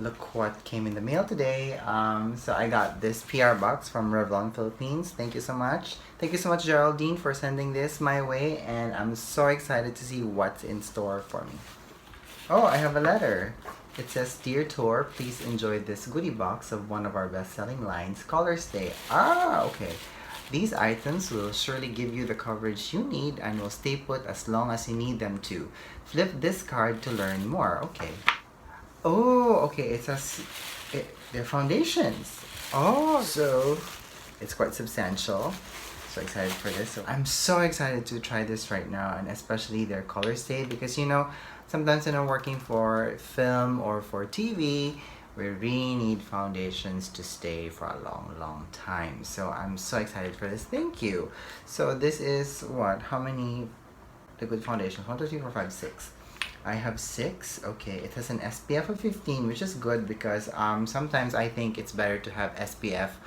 Look what came in the mail today. So I got this PR box from Revlon Philippines. Thank you so much. Thank you so much, Geraldine, for sending this my way, and I'm so excited to see what's in store for me. Oh, I have a letter. It says, "Dear Tour, please enjoy this goodie box of one of our best-selling lines, ColorStay." Ah, okay. These items will surely give you the coverage you need and will stay put as long as you need them to. Flip this card to learn more. Okay. Oh, okay. It says they're foundations. Oh, so it's quite substantial. So excited for this. So I'm so excited to try this right now, and especially their ColorStay, because sometimes when I'm working for film or for TV, we really need foundations to stay for a long time. So I'm so excited for this. Thank you. So this is what? How many liquid foundations? 1, 2, 3, 4, 5, 6. I have 6. Okay, it has an SPF of 15, which is good because sometimes I think it's better to have SPF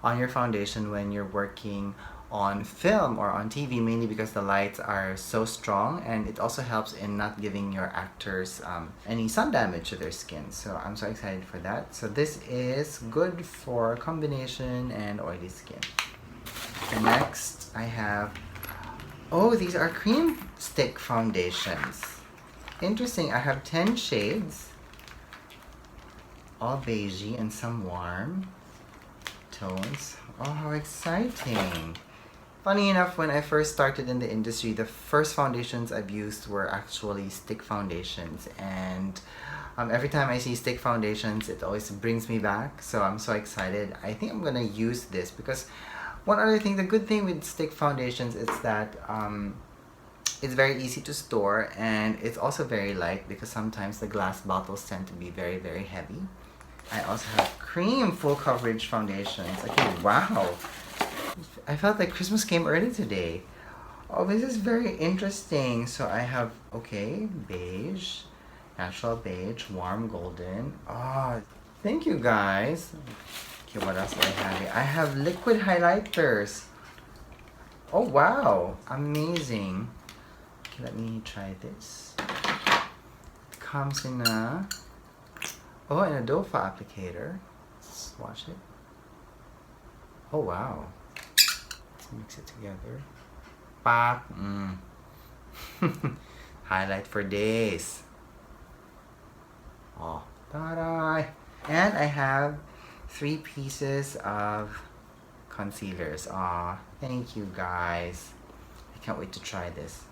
on your foundation when you're working on film or on TV, mainly because the lights are so strong, and it also helps in not giving your actors any sun damage to their skin. So I'm so excited for that. So this is good for combination and oily skin. And next I have, oh, these are cream stick foundations. Interesting. I have 10 shades, all beigey and some warm tones. Oh, how exciting. Funny enough, when I first started in the industry, the first foundations I've used were actually stick foundations, and every time I see stick foundations, it always brings me back. So I'm so excited. I think I'm gonna use this because one other thing, the good thing with stick foundations is that it's very easy to store, and it's also very light because sometimes the glass bottles tend to be very heavy. I also have cream full coverage foundations. Okay, wow. I felt like Christmas came early today. Oh, this is very interesting. So I have, okay, beige, natural beige, warm golden. Oh, thank you guys. Okay, what else do I have here? I have liquid highlighters. Oh, wow. Amazing. Okay, let me try this. It comes in a, oh, in a doe foot applicator. Let's watch it. Oh, wow. Let's mix it together. Pop. Highlight for days. Oh, ta-da! And I have 3 pieces of concealers. Aw, thank you guys. I can't wait to try this.